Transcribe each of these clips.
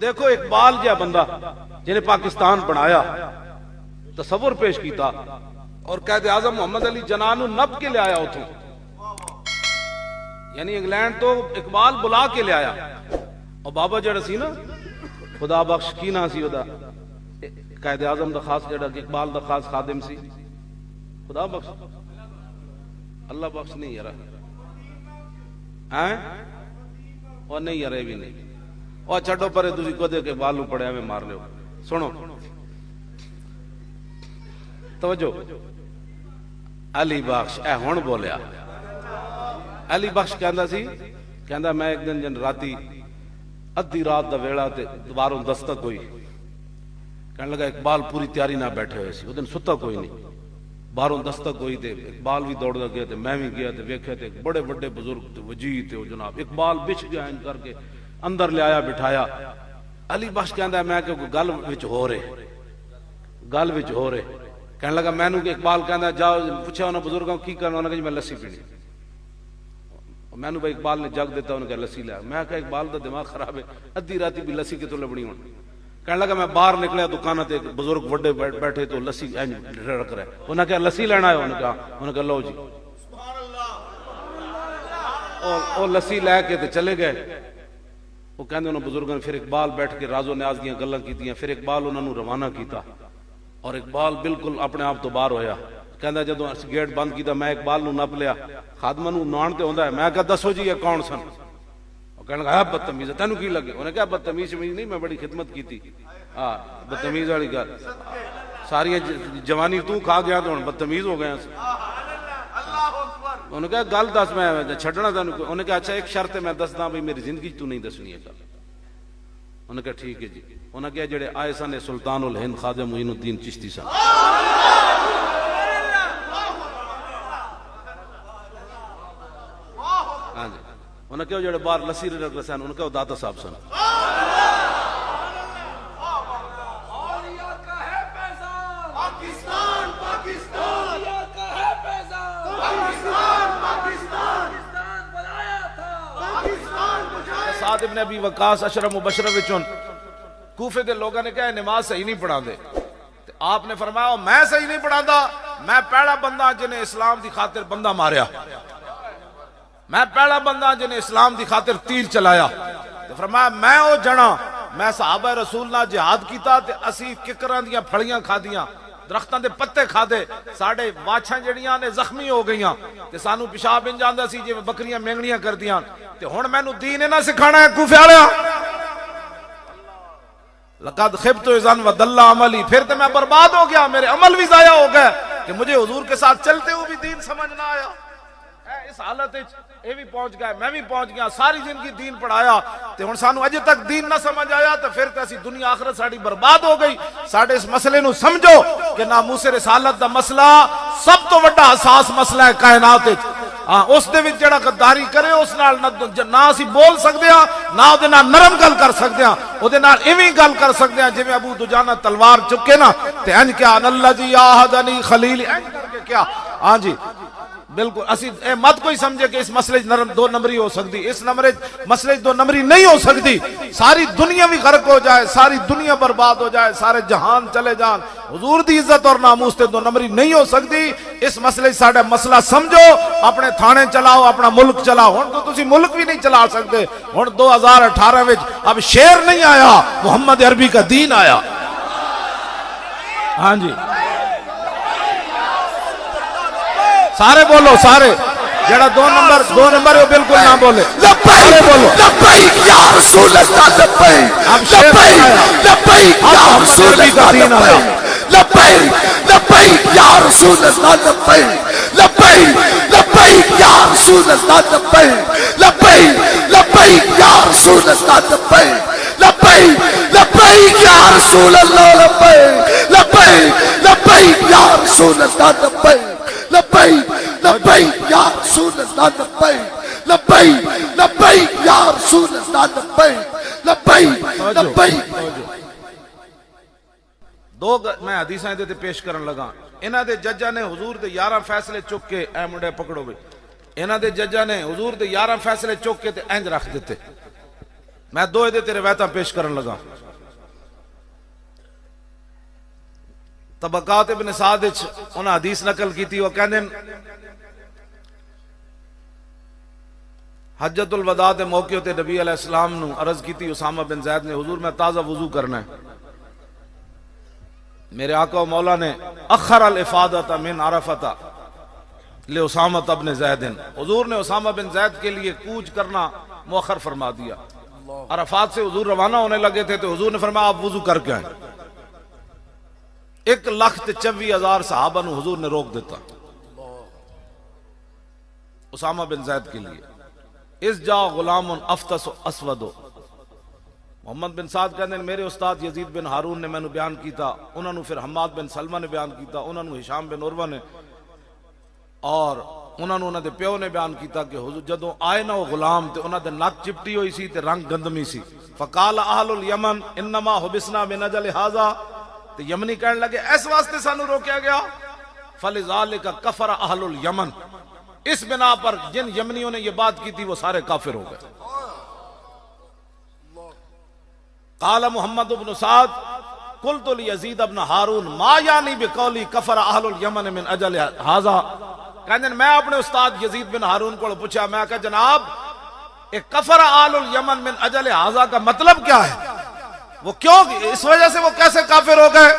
دیکھو اقبال جا بندہ جنہیں پاکستان بنایا، تصور پیش کیتا اور قائد اعظم محمد علی جناح نو نب کے لے آیا اتوں، یعنی انگلینڈ تو اقبال بلا کے لے آیا. اور بابا جڑا سی نا خدا بخش کی نا سی ودا قائد اعظم دا خاص جڑا اقبال دا خاص خادم سی، خدا بخش اللہ بخش نہیں یار اور نہیں یار بھی نہیں اور چھڈو پرے تسی کدے کے بالو پڑیا میں مار لیو. سنو توجہ، علی بخش اے ہن بولیا. علی بخش کہندا سی، کہندا میں ایک دن جن راتی ادھی رات دا ویڑا تے دوباروں دستک ہوئی، کہنے لگا اقبال پوری تیاری نہ بیٹھے ہوئے سی، وہ دن ستا کوئی نہیں، باہروں دستک ہوئی تے اقبال بھی دوڑ گیا تے میں بھی گیا تے ویکھیا تے بڑے بڑے بزرگ تے وجیہ تے جناب اقبال بچ گیا ان کر کے اندر لے آیا بٹھایا. علی بخش کہندا میں کہ گل وچ ہو رہے گل وچ ہو رہے. کہنے لگا میں نو کہ اقبال کہندا جاؤ پوچھا انہاں بزرگاں کی کرنا، انہاں کہ میں لسی پینی. میں نو بھائی اقبال نے جگ دیتا انہوں کہ لسی لیا. میں کہا اقبال دا دماغ خراب ہے، ادھی راتی بھی لسی کتوں لبنی ہون. کہنے لگا میں باہر نکلیا دکانہ تے بزرگ وڈے بیٹھے تو لسی رڑک رہے. انہاں کہا لسی لینا ہے، انہوں کہا لو جی. اور لسی لے کے تے چلے گئے. وہ کہندے انہوں بزرگوں نے پھر اقبال بیٹھ کے راز و نیاز دیاں گلاں کیتیاں. پھر اقبال انہوں نے روانہ کیتا اور اقبال بالکل اپنے آپ تو باہر ہویا. کہندا جدوں گیٹ بند کیتا میں اقبال نو نپ لیا، خادمہ نو نان تے ہوندا ہے. میں کہا دسو جی یہ کون سن؟ وہ کہنے لگا بدتمیز ہے، تینوں کی لگے؟ انہوں نے کہا بدتمیز نہیں، میں بڑی خدمت کیتی. ہاں بدتمیز والی گل ساری جوانی تو کھا گیا تو ہن بدتمیز ہو گیا. انہوں نے کہا گل دس میں چھڈنا تینوں. انہوں نے کہا اچھا ایک شرط ہے میں دسدا بھئی میری زندگی تو نہیں دسنی ہے گل. انہوں نے کہا ٹھیک ہے جی. انہوں نے کہا جڑے آئے سن سلطان الہند خواجہ معین الدین چشتی صاحب. ہاں جی. انہوں نے کہا جڑے باہر لسی رکھ رہے سن، انہوں نے کہا داتا صاحب سن. سعد ابن ابی وقاص اشرف مبشرہ وچوں کوفے دے لوگوں نے کہا نماز صحیح نہیں پڑھا دے. آپ نے فرمایا میں صحیح نہیں پڑھا دا، میں پہلا بندہ جنہیں اسلام دی خاطر بندہ ماریا، میں پہلا بندہ جنہیں اسلام دی خاطر تیر چلایا. فرمایا میں او جنا میں صحابہ رسول نہ جہاد کیتا تے اسی ککراں دیاں پھڑیاں کھادیاں، درختاں دے پتے کھادے، ساڑے واچھاں جڑیاں نے زخمی ہو گئیاں تے سانو پیشاب ان جاندا سی جویں بکریاں مینگڑیاں کردیاں. تے ہن مینوں دین نہ سکھانا ہے کوفے والےاں. لقد خبت اذا وضل عملی، پھر تے میں برباد ہو گیا، میرے عمل بھی ضائع ہو گئے کہ مجھے حضور کے ساتھ چلتے ہوئے بھی دین سمجھ نہ آیا. اس حالت یہ بھی پہنچ گئے، میں بھی پہنچ گیا، ساری زندگی دین پڑھایا تے ہن سانو اجے تک دین نہ سمجھ آیا تے پھر تے اسی دنیا آخرت ساڑی برباد ہو گئی. ساڑے اس مسئلے نو سمجھو کہ ناموس رسالت دا مسئلہ سب تو بڑا حساس مسئلہ ہے کائنات وچ. ہاں اس دے وچ جڑا غداری کرے اس نال نہ اسی بول سکدے ہاں، نہ او دے نال نرم گل کر سکدے ہاں، او دے نال ایویں گل کر سکدے ہاں جویں ابو دجانہ تلوار چکے نا تے انج کیا ان الذی عاہدنی خلیل انج کر کے کیا. ہاں جی بالکل اسی اے مت کوئی سمجھے کہ اس مسئلے نرم دو نمبری ہو سکتی، اس مسئلے دو نمبری نہیں ہو سکتی. ساری دنیا بھی غرق ہو جائے، ساری دنیا برباد ہو جائے، سارے جہان چلے جان، حضور دی عزت اور ناموس تے دو نمبری نہیں ہو سکتی. اس مسئلے ساڑھے مسئلہ سمجھو، اپنے تھانے چلاؤ، اپنا ملک چلاؤ. ہن تو تسی ملک بھی نہیں چلا سکتے. ہن 2018 وچ اب شعر نہیں آیا، محمد عربی کا دین آیا. ہاں جی سارے بولو، سارے جڑا دو نمبر ہے بالکل نہ بولے. سارے بولو لبیک یا رسول اللہ، لبیک لبیک یا رسول اللہ، لبیک یا رسول اللہ، لبیک یا رسول اللہ، لبیک یا رسول اللہ، لبیک یا رسول اللہ، لبیک یا رسول اللہ، لبیک لبیک یا رسول اللہ، لبیک لبیک یا رسول اللہ، لبیک لبیک. دو میں حدیثاں دے پیش کرن لگا. انہاں دے ججاں نے حضور دے 11 فیصلے چک کے اے منڈے پکڑو بے. انہاں دے ججاں نے حضور دے 11 فیصلے چک کے تے انج رکھ دیتے. میں دو تے روایتاں پیش کرن لگا. طبقات ابن سعد وچ انہاں حدیث نقل کیتی، وہ کہندے حجۃ الوداع دے موقع تے نبی علیہ السلام نو عرض کیتی اسامہ بن زید نے، حضور میں تازہ وضو کرنا ہے. میرے آقا و مولا نے اخر الافادۃ من عرفۃ لاسامہ بن زید، حضور نے اسامہ بن زید کے لیے کوچ کرنا مؤخر فرما دیا. عرفات سے حضور روانہ ہونے لگے تھے تو حضور نے فرمایا آپ وضو کر کے آئیں. 1,24,000 صحابہ نو حضور نے روک دیتا اسامہ بن زید کے لیے. اس جا غلام افطس اسود، محمد بن سعد کہتے ہیں میرے استاد یزید بن ہارون نے میں نے بیان کیتا، انہوں نے پھر حماد بن سلمہ نے بیان کیتا، انہوں نے ہشام بن عروہ نے، اور انہوں نے انہوں دے پیو نے بیان کیتا کہ حضور جدوں آئے نا وہ غلام تے انہوں دے نک چپٹی ہوئی سی تے رنگ گندمی سی. فقال اہل الیمن انما حبسنا من اجل ھذا، تے یمنی کہنے لگے اس واسطے سانو روکیا گیا. فلذالک کفر اہل الیمن، اس بنا پر جن یمنیوں نے یہ بات کی تھی وہ سارے کافر ہو گئے. قال محمد بن سعد قلت لیزید بن ہارون ما یعنی بقولی کفر اہل الیمن من اجل ھذا، کہنے میں اپنے استاد یزید بن ہارون کو پوچھا، میں کہا جناب ایک کفر اہل الیمن من اجل ھذا کا مطلب کیا ہے، وہ کیوں اس وجہ سے وہ کیسے کافر ہو گئے؟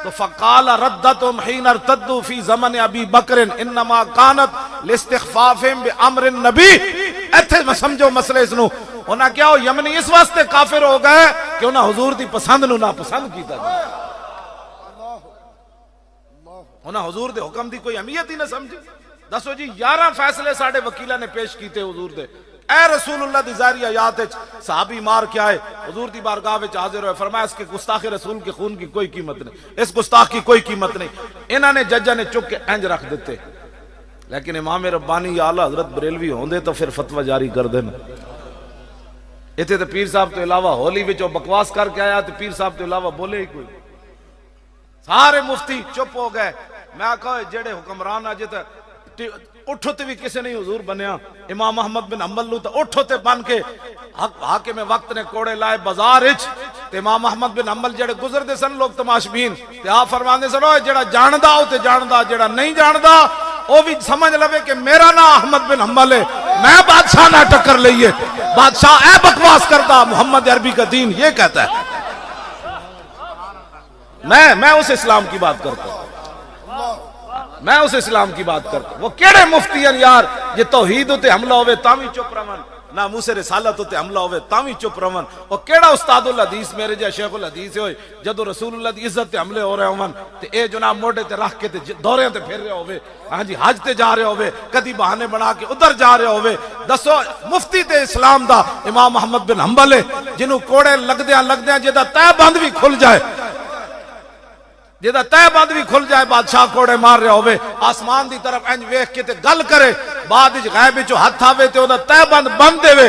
تو فقال ردتهم حين ارتدوا في زمن ابی بکر انما كانت لاستخفافهم بامر النبی. ایتھے میں سمجھو مسئلے اس نو، انہاں کیا ہو یمنی اس واسطے کافر ہو گئے کہ انہاں حضور دی پسند نو ناپسند کیتا جائے، انہاں حضور دے حکم دی کوئی اہمیت ہی نہ سمجھی. دسو جی 11 فیصلے ساڈے وکیلاں نے پیش کیتے حضور دے، اے رسول اللہ دی ظاہری آیات وچ صحابی مار کے آئے، حضور دی بارگاہ وچ حاضر ہوئے، فرمایا اس کے گستاخ رسول کے خون کی کوئی قیمت نہیں، اس گستاخ کی کوئی قیمت نہیں. انہاں نے ججاں نے چک کے انج رکھ دیتے. لیکن امام ربانی یا اعلی حضرت بریلوی ہوندے تو پھر فتوی جاری کر دینا. ایتھے تے پیر صاحب تو علاوہ ہولی وچ بکواس کر کے آیا تے پیر صاحب تو علاوہ بولے ہی کوئی. سارے مفتی چپ ہو گئے. میں کہا جڑے حکمران اج تے اٹھو تے بھی کسی نہیں حضور بنیا. امام احمد بن حنبل نو تے اٹھو تے بن کے حاکم وقت نے کوڑے لائے بازار وچ، تے امام احمد بن حنبل جڑے گزردے سن لوگ تماشبین تے آپ فرماندے سن جڑا جاندا او تے جاندا، جڑا نہیں جاندا او بھی سمجھ لوے کہ میرا نام احمد بن حنبل ہے، میں بادشاہ نہ ٹکر لئیے. بادشاہ اے بکواس کرتا، محمد عربی کا دین یہ کہتا ہے. میں اس اسلام کی بات کرتا ہوں، میں اس اسلام کی بات کرتا ہوں. وہ کیڑے مفتی ہیں یار یہ توحید تے حملہ ہوئے تاوی چپ رہن، ناموس رسالت تے حملہ ہوئے تاوی چپ رہن. وہ کیڑا استاد الحدیث میرے جا شیخ الحدیث ہوئے جدو رسول اللہ دی عزت تے حملے ہو رہے ہون تے اے جناب موڈے تے رکھ کے تے دورے تے پھر رہے ہوئے، ہاں جی حج تے جا رہے ہوئے، کدی بہانے بنا کے ادھر جا رہے ہوئے. دسو مفتی تے اسلام دا امام احمد بن حنبل ہے جنہوں کوڑے لگدیاں جدا تہ بند بھی کھل جائے، جدا تہ بند بھی کھل جائے، بادشاہ کوڑے مار رہے ہوئے، آسمان دی طرف انج ویکھ کے تے گل کرے، بعد وچ غیب وچوں ہاتھ آوے تے اودا تہ بند دے وے.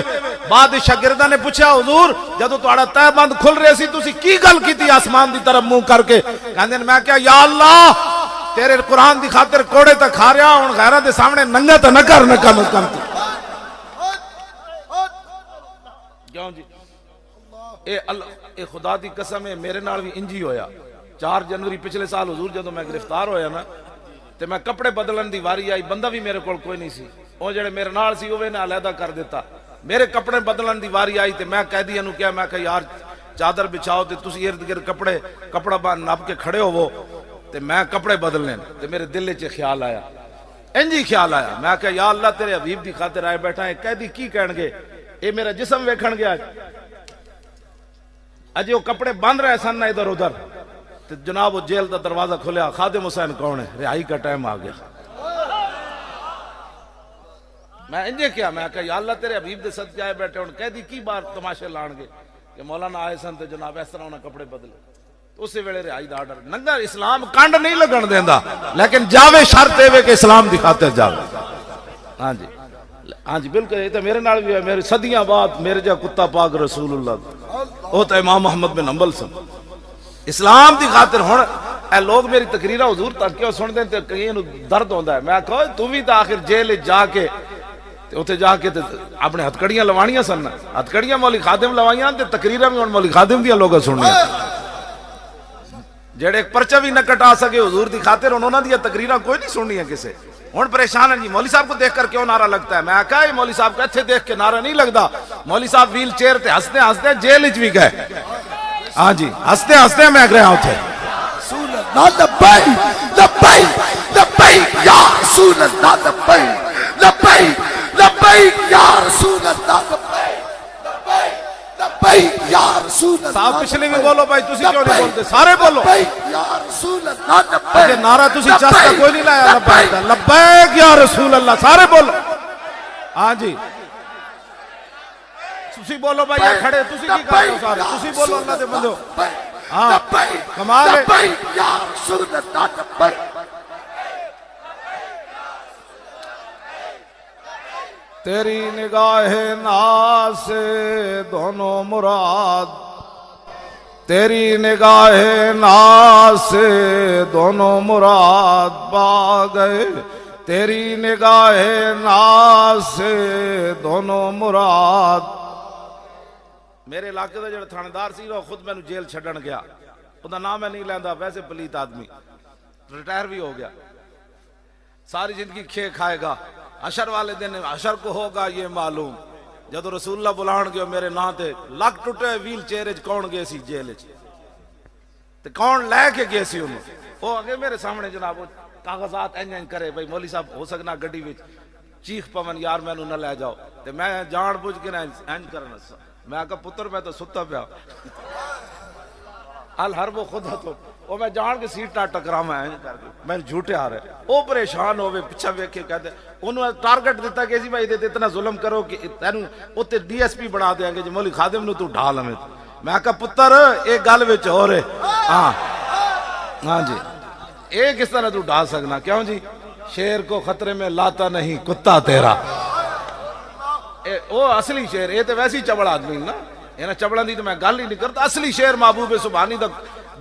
بعد شاگرداں نے پوچھا حضور جدوں تہاڈا تہ بند کھل رہے سی تسی کی گل کیتی آسمان دی طرف منہ کر کے؟ کہندے میں کہا یا اللہ تیرے قرآن دی خاطر کوڑے تے کھا رہا ہن غیراں دے سامنے ننگا تے نہ کر کم کیوں جی. اے خدا دی قسم ہے میرے نال بھی انجی ہویا. 4 جنوری پچھلے سال حضور جدوں میں گرفتار ہویا نا تے میں کپڑے بدلن دی واری آئی، بندہ بھی میرے کول کوئی نہیں سی، او جڑے میرے نال سی اوے نے علیحدہ کر دیتا. میرے کپڑے بدلن دی واری آئی تے میں قیدیاں نو کہا، میں کہا یار چادر بچھاؤ تے تسی ارد گرد کپڑا باندھ نپ کے کھڑے ہوو تے میں کپڑے بدلنے. تے میرے دل وچ خیال آیا، انجی خیال آیا، میں کہا یا اللہ تیرے حبیب دی خاطر آئے بیٹھا ہے، قیدی کی کہن گے اے میرا جسم ویکھن گیا اجے وہ کپڑے بند رہے سن ادھر ادھر. جناب وہ جیل دا دروازہ کھلیا، خادم حسین کون ہے، رہائی کا ٹائم آ گیا. میں انجے کیا، میں کہا یا اللہ تیرے حبیب دے صدقے آئے بیٹھے ہن قیدی کی بار تماشے لان گے کہ مولانا آئے سن تے جناب اس طرح انہاں کپڑے بدلے. اسی ویلے رہائی دا آرڈر ننگا. اسلام کانڈ نہیں لگن دیندا لیکن جاوے شرط اے کہ اسلام دی خاطر جاوے. ہاں جی ہاں جی بالکل. یہ تو میرے نال بھی ہے، میرے صدیاں بعد میرے جا کتا پاک رسول اللہ وہ تو امام احمد بن حنبل سن. اسلام دی خاطر ہن اے لوگ میری تقریرہ حضور تک کیوں سن دیں تے کہیں نو درد ہوندا ہے. میں کہو تو بھی تا آخر جیل جا کے اتنے جا کے اپنے ہتکڑیاں لوانیاں سن ہتکڑیاں مولی خادم لوائیاں تے تقریراں بھی مولی خادم دیا لوگ سننیاں جڑے ایک پرچہ بھی نہ کٹا سکے حضور دی خاطر انہوں نے تقریراں کوئی نہیں سننی ہے کسے ہوں پریشان ہے جی مولوی صاحب کو دیکھ کر کیوں نعرہ لگتا ہے میں کہا مولوی صاحب کو اتنے دیکھ کے نعرہ نہیں لگتا مولوی صاحب ویل چیئر تے ہستے ہستے جیل وچ بھی گئے ہاں جی ہستے ہستے میں گیا اتنے رسول اللہ لبیک لبیک لبیک یا رسول اللہ لبیک لبیک لبیک یا رسول اللہ لبیک لبیک لبیک یا رسول اللہ صاحب پچھلے بھی بولو بھائی تسی کیوں نہیں بولتے سارے بولو لبیک یا رسول اللہ لبیک اجے نعرہ تسی چاستا کوئی نہیں لایا لبیک دا لبیک یا رسول اللہ سارے بولو ہاں جی تسی بولو بھائی یہ کھڑے تسی کی کر رہے ہو سارے تسی بولو اللہ دے بندو ہاں کمال ہے لبیک یا رسول اللہ لبیک تیری نگاہ ناز سے دونوں مراد تیری نگاہ ناز سے دونوں مراد پا گئے تیری نگاہ ناز سے دونوں مراد میرے علاقے دا جڑا تھاندار سی وہ خود مینوں جیل چھڈن گیا اوندا نام میں نہیں لیندا ویسے پلیت آدمی ریٹائر بھی ہو گیا ساری زندگی کھے کھائے گا حشر والے دن حشر کو ہوگا یہ معلوم جدو رسول اللہ بلان گئے میرے نا تے لگ ٹوٹے ویل چیئر کون گئے سی جیل تے کون لے کے گئے سی انہوں وہ آگے میرے سامنے جناب کاغذات این کرے بھائی مولی صاحب ہو سکنا گڈی وچ چیخ پون یار مینوں نہ لے جاؤ تے میں جان بوجھ کے این کرنا میں کہا پتر میں تو ستا پیا الحرب و خدا تو وہ میں جان کے سیٹ نہ ٹکرا میں جھوٹے آ رہے وہ پریشان ہوئے پیچھا ویک کے کہتے انہوں نے ٹارگٹ دیتا کہ جی بھائی اتنا ظلم کرو کہ تینوں اتنے ڈی ایس پی بنا دیں گے جی مولی خادم نو تو ڈھال ہمیں میں کہا پتر ایک گل وچ ہو رہے ہاں ہاں جی ایک کس طرح تو ڈھال سکنا کیوں جی شیر کو خطرے میں لاتا نہیں کتا تیرا وہ اصلی شیر یہ تو ویسی چبڑ آدمی نا یہ چبڑا دی تو میں گل ہی نہیں کرتا اصلی شیر محبوب سبحانی دا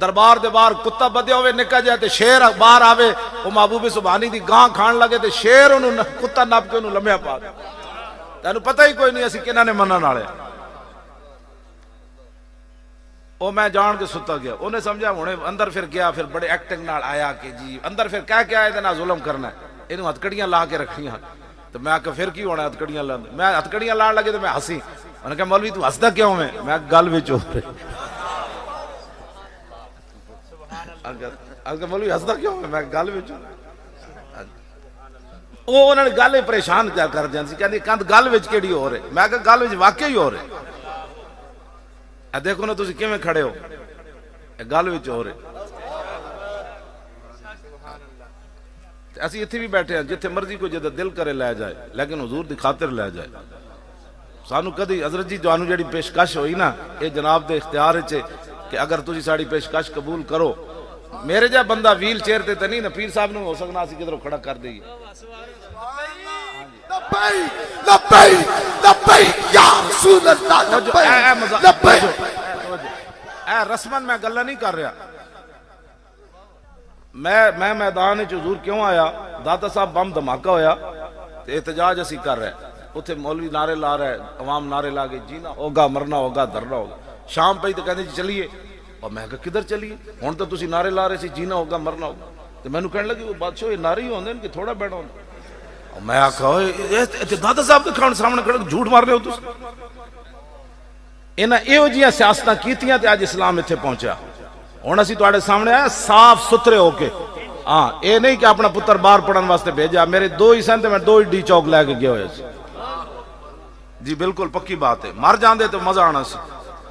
دربار دے باہر کتا بدیا ہوئے نکا جائے تے شیر باہر آوے وہ محبوب سبحانی دی گاں کھان لگے تے شیر انہوں کتا نپ کے انہوں لمحہ پا دے تینوں پتہ ہی کوئی نہیں اسی کنہ نے منن والے وہ میں جان کے ستا گیا انہیں سمجھا ہونے اندر پھر گیا پھر بڑے ایکٹنگ نال آیا کہ جی اندر پھر کہہ کے آئے تے نہ ظلم کرنا ہے انہوں ہتکڑیاں لا کے رکھیاں تو میں کہا پھر کی ہونا ہے ہتکڑیاں لا میں ہتکڑیاں لا لگے تو میں ہنسی انہوں نے کہا مولوی تو ہنسدا کیوں میں گل وچ ہو رہے اگر مولوی ہسدا کیوں میں گل وچ وہ انہوں نے گل پریشان کر دیا سی کہندی کند گل وچ کیڑی ہو رہے میں کہا گل وچ واقعی ہو رہے دیکھو نا تسی کیویں کھڑے ہو گل وچ ہو رہے اسی اتنے بھی بیٹھے ہیں جتھے مرضی کو جدہ دل کرے لے جائے لیکن حضور دی خاطر لے جائے سانو کدی حضرت جی جانو جڑی پیشکش ہوئی نا یہ جناب دے اختیار ہے کہ اگر تسی ساڑی پیشکش قبول کرو میرے جا بندہ ویل چیئر تے نہیں نا پیر صاحب نے ہو سکنا اسی کدھروں کھڑا کر دئیے لبیک لبیک لبیک یا رسول اللہ لبیک لبیک اے رسمن میں گلہ نہیں کر رہا میں میدان حضور کیوں آیا داتا صاحب بم دھماکہ ہویا احتجاج اسی کر رہے اتھے مولوی نعرے لا رہے عوام نعرے لا گئے جینا ہوگا مرنا ہوگا دھرنا ہوگا شام پہ ہی تو کہتے جی چلیے اور میں کہا کدھر چلیے ہون تو تسی نعرے لا رہے سی جینا ہوگا مرنا ہوگا تو میں نے کہنے لگی وہ بادشاہ یہ نعرے ہی ہوندے کہ تھوڑا بیٹھا ہوندے اور میں کہا داتا صاحب کے کھانے سامنے کھڑے جھوٹ مار رہے ہو تسی انہاں ایہو جیاں سیاستاں کیتیاں تے آج اسلام ایتھے پہنچا ہن اسی تواڈے سامنے آیا صاف ستھرے ہو کے ہاں اے نہیں کہ اپنا پتر باہر پڑھن واسطے بھیجا میرے دو ہی سن تے میں دو ہی ڈی چوک لے کے گیا ہوئے سی جی بالکل پکی بات ہے مر جاندے تو مزہ آنا سی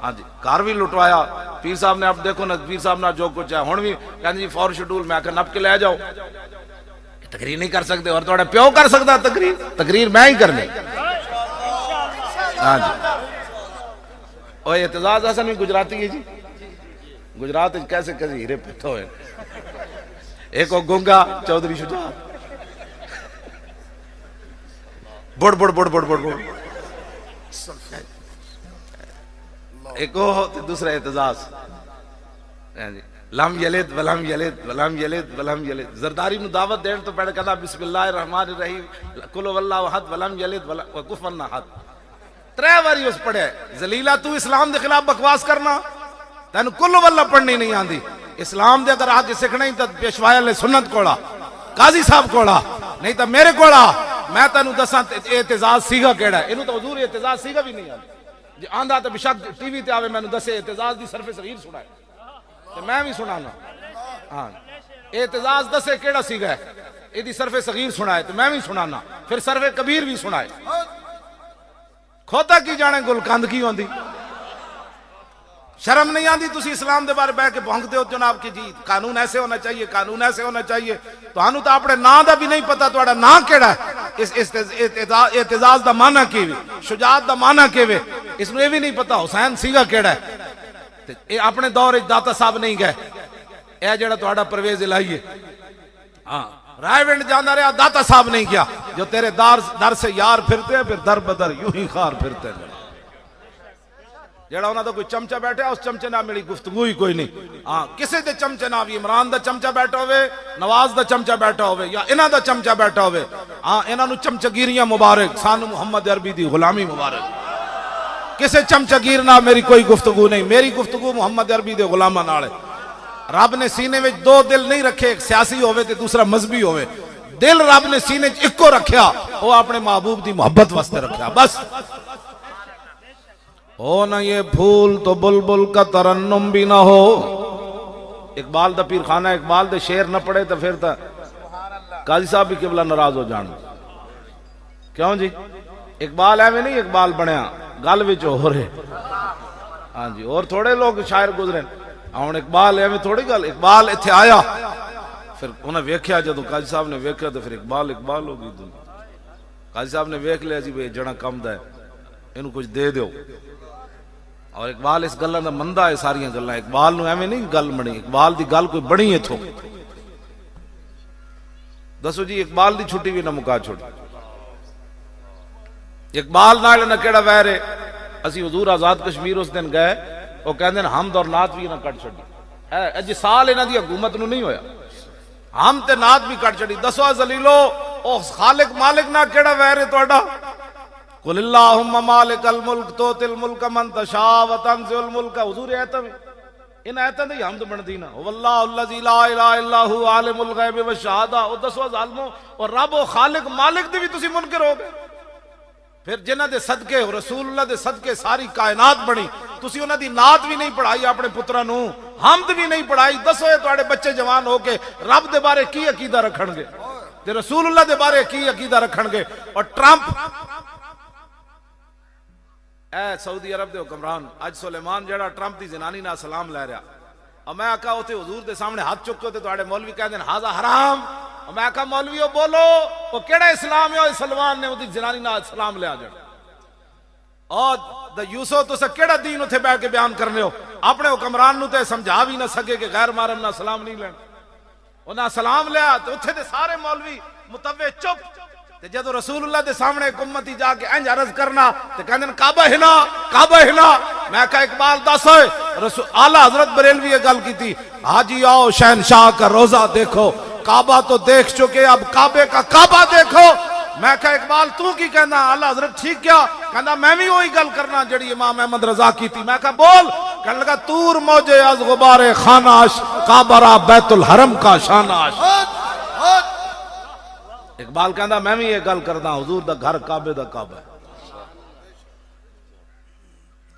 ہاں جی گھر بھی لٹوایا پیر صاحب نے اب دیکھو نا پیر صاحب نے جو کچھ ہے ہن بھی کہندے جی فور شیڈول میں کہ نپ کے لے جاؤ تقریر نہیں کر سکتے اور تھوڑا پیو کر سکتا تقریر میں ہی کرنی ہاں جی اور اعتزاز حسن بھی گجراتی ہے جی گجرات کیسے کسی ہیرے پتھو ہوئے ایک وہ گنگا چودھری شجاعت بڑ بڑ بڑ بڑ بڑ بڑ ایک وہ دوسرا اعتزاز لم یلد ولم یلد ولم یلد ولم یلد. زرداری نو دعوت دین تو پہلے کہنا بسم اللہ الرحمن الرحیم قل هو اللہ احد ولم یلد وکفوا احد. 3 واری اس پڑھے. ذلیلہ تو اسلام دے خلاف بکواس کرنا تینو کل واللہ پڑھنی نہیں آندی. اسلام دے اگر آگے سکھنا ہی تو پیشوائی علیہ سنت کوڑا قاضی صاحب کوڑا نہیں تو میرے کوڑا. میں تینو دساں اعتزاز سیگا کیڑا ہے. انہوں تو حضور اعتزاز سیگا بھی نہیں آندی. جی آندھا تو بشک ٹی وی تے آوے میں نے دسے اعتزاز دی صرف صغیر سنائے تو میں بھی سنانا. ہاں اعتزاز دسے کیڑا سیگا ہے یہ دی صرف صغیر سنائے تو میں بھی سنانا. پھر صرف کبیر بھی سنائے. کھوتا کی جانے گل کند کی ہوندی. شرم نہیں آندی تسی اسلام دے بارے بہ کے بھونکتے ہو جناب کہ جی قانون ایسے ہونا چاہیے قانون ایسے ہونا چاہیے. تو ہانو تو اپنے نا دا بھی نہیں پتا تہاڈا نا کیڑا ہے. اس اعتزاز دا معنی کیوے شجاعت دا معنی کیوے اس نو یہ بھی نہیں پتا حسین سیگا کیڑا ہے. اے اپنے دور وچ داتا صاحب نہیں گئے. اے جڑا تہاڈا پرویز الہی ہے ہاں رائے ونڈ جانا رہا داتا صاحب نہیں کیا. جو تیرے در سے یار پھرتے ہیں پھر در بدر یوں ہی خار پھرتے ہیں. جڑا انہاں دا کوئی چمچہ بیٹھا اس چمچے نہ میری گفتگو ہی کوئی نہیں. ہاں کسے دے چمچے نہ بھی عمران دا چمچہ بیٹھا ہوئے نواز دا چمچہ بیٹھا ہوئے یا انہاں دا چمچہ بیٹھا ہوئے. ہاں انہاں نو چمچگیریاں مبارک سانو محمد عربی دی غلامی مبارک. کسے چمچگیر نہ میری کوئی گفتگو نہیں. میری گفتگو محمد عربی دے غلاماں نال ہے. رب نے سینے وچ 2 دل نہیں رکھے ایک سیاسی ہوئے تے دوسرا مذہبی ہوئے. دل رب نے سینے وچ اکو رکھیا وہ اپنے محبوب دی محبت واسطے رکھیا بس. ہو نہ یہ پھول تو بلبل کا ترنم بھی نہ ہو. اقبال دا پیر خانہ اقبال دے شعر نہ پڑے تو پھر تا قاضی صاحب بھی قبلہ ناراض ہو جان. کیوں جی اقبال ایویں نہیں اقبال بنیا گل وچ ہو رہے. ہاں جی اور تھوڑے لوگ شاعر گزرے ہن اقبال ایویں تھوڑی گل. اقبال ایتھے آیا پھر انہیں ویکھیا جدوں قاضی صاحب نے ویکھیا تو پھر اقبال اقبال ہو گئی. قاضی صاحب نے ویکھ لیا جی بھئی جڑا کم دا ہے اینو کچھ دے دیو. اور اقبال اس گلاں دا مندا ہے ساریاں گلاں. اقبال نو ایویں نہیں گل بنی. اقبال دی گل کوئی بنی ایتھوں. دسو جی اقبال دی چھٹی بھی نہ مکا چھوڑی. اقبال نال نہ کیڑا ویر ہے. اسی حضور آزاد کشمیر اس دن گئے وہ کہندے نے حمد اور نعت بھی نہ کٹ چھڈی. اج سال انہاں دی حکومت نو نہیں ہویا ہم تے نعت بھی کٹ چھڈی. دسو ذلیلو او خالق مالک نہ کیڑا ویر ہے تہاڈا. قل اللہم مالک الملک توتی الملک من تشاء وتنزع الملک. حضور ایتاں ان ایتاں دی حمد بندی نا واللہ الذی لا الہ الا هو عالم الغیب والشہادہ. او دسو ظالمو اور رب و خالق مالک دی بھی تسی منکر ہو گئے. پھر جنہ دے صدقے رسول اللہ دے صدقے ساری کائنات بنی تسی انہاں دی نعت بھی نہیں پڑھائی اپنے پتراں نو حمد بھی نہیں پڑھائی. دسو اے تواڈے بچے جوان ہو کے رب دے بارے کی عقیدہ رکھن گے تے رسول اللہ دے بارے کی عقیدہ رکھن گے. اور ٹرمپ اے سعودی عرب دے حکمران اج سلیمان جڑا ٹرمپ دی زنانی نال سلام لے رہا اور میں آکھا اوتے حضور دے سامنے ہاتھ چکو تے تواڈے مولوی کہندے ہاذا حرام. اور میں آکھا مولویو بولو او کیڑا اسلام ہے سلمان نے اودی زنانی نال سلام لے جڑ. اور دا یوسف تو کیڑا دین اوتھے بیٹھ کے بیان کرنے ہو. اپنے حکمران نو تے سمجھا بھی نہ سکے کہ غیر محرم نہ سلام نہیں لینا. انہاں سلام لیا تے اوتھے دے سارے مولوی متوے چپ. تے جدو رسول اللہ دے سامنے ایک امتی جا کے انج عرض کرنا تے کہندے کعبہ ہنا کعبہ ہنا. میں کہا اقبال دس ہوئے رسول اعلی حضرت بریلوی یہ گل کی تھی حاجی آؤ شہنشاہ کا روزہ دیکھو کعبہ تو دیکھ چکے اب کعبے کا کعبہ دیکھو. میں کہا اقبال تو کی کہنا اعلی حضرت ٹھیک کیا کہنا میں بھی وہی گل کرنا جڑی امام احمد رضا کی تھی. میں کہا بول کہنے لگا تور موجے از غبار خاناش کعبہ را بیت الحرم کا شاناش. اقبال کہندا میں بھی یہ گل کردا حضور دا گھر کعبے دا کعبہ ہے.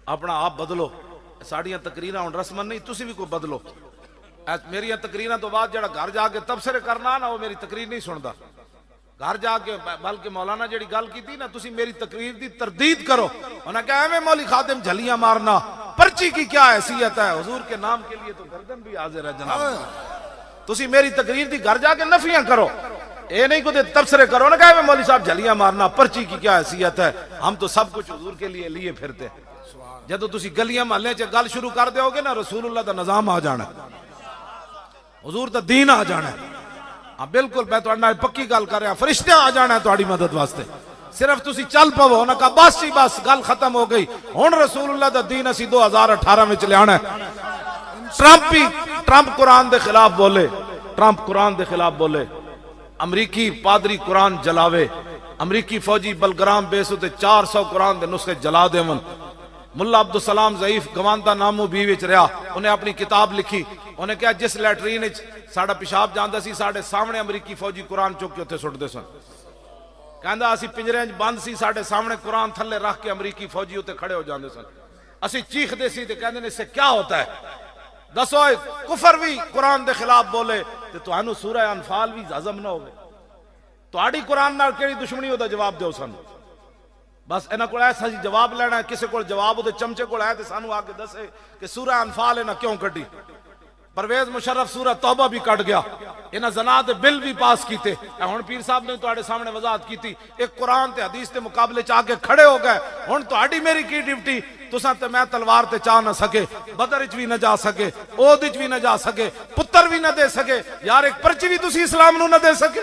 اپنا آپ بدلو. ساڑیاں تقریراں ہن رسمن نہیں تسی بھی کوئی بدلو. میری تقریراں تو بعد جڑا گھر جا کے تبصرے کرنا نا وہ میری تقریر نہیں سندا. گھر جا کے بلکہ مولانا جڑی گل کیتی نا تسی میری تقریر دی تردید کرو. انہاں کہا ایویں مولی خادم جھلیاں مارنا پرچی کی کیا حیثیت ہے. حضور کے نام کے لیے تو گردن بھی حاضر ہے جناب. تسی میری تقریر دی گھر جا کے نفیاں کرو اے نہیں کو تبصرے کرو نا کہ مولوی صاحب جھلیاں مارنا پرچی کی کیا حیثیت ہے. ہم تو سب کچھ حضور کے لیے پھرتے. جدو تسی گلیاں محلے چ گل شروع کر دیو گے نا رسول اللہ دا نظام آ جانا حضور دا دین آ جانا. ہاں بالکل میں تہاڈے نال پکی گل کر رہا فرشتے آ جانا ہے تہاڈی مدد واسطے. صرف تسی چل پو. انہاں کہا بس جی بس گل ختم ہو گئی ہن رسول اللہ دا دین اسی 2018 وچ لے آنا ہے. ٹرمپ قرآن دے خلاف بولے، ٹرمپ قرآن دے خلاف بولے، امریکی پادری قرآن جلاوے، امریکی فوجی بلگرام بیس تے 400 قرآن دے نسخے جلا دے من۔ ملا عبدالسلام ضعیف گوانتا نامو بھی وچ رہا، انہیں اپنی کتاب لکھی، انہیں کہا جس لیٹرین ساڑا پیشاب جاندا سی ساڑے سامنے امریکی فوجی قرآن چک کے اتنے سٹ دے سن، کہندا اسی پنجرے بند سی ساڑے سامنے قرآن تھلے رکھ کے امریکی فوجی اتنے کھڑے ہو جاندے سن، اسی چیخ دے سی تے کہندے اس سے کیا ہوتا ہے؟ دسو کفر بھی قرآن دے خلاف بولے تے تانوں سورہ انفال بھی ہضم نہ ہوے، تہاڈی قرآن نال کیڑی دشمنی ہودا جواب دیو سن۔ بس انہاں کول ایسا جی جواب لینا ہے، کسے کول جواب دے چمچے کول ہے تے سانو آ کے دسے کہ سورہ انفال انہاں کیوں کڈی۔ پرویز مشرف سورہ توبہ بھی کٹ گیا، انہاں زنا دے بل بھی پاس کیتے، ہن پیر صاحب نے تہاڈے سامنے وضاحت کیتی، ایک قرآن تے حدیث دے مقابلے چ آ کے کھڑے ہو گئے، ہن تہاڈی میری کی ڈیوٹی؟ تساں تے میں تلوار تے چاہ نہ سکے، بدر وچ بھی نہ جا سکے، اود وچ بھی نہ جا سکے، پتر بھی نہ دے سکے، یار ایک پرچی بھی تسی اسلام نو نہ دے سکے۔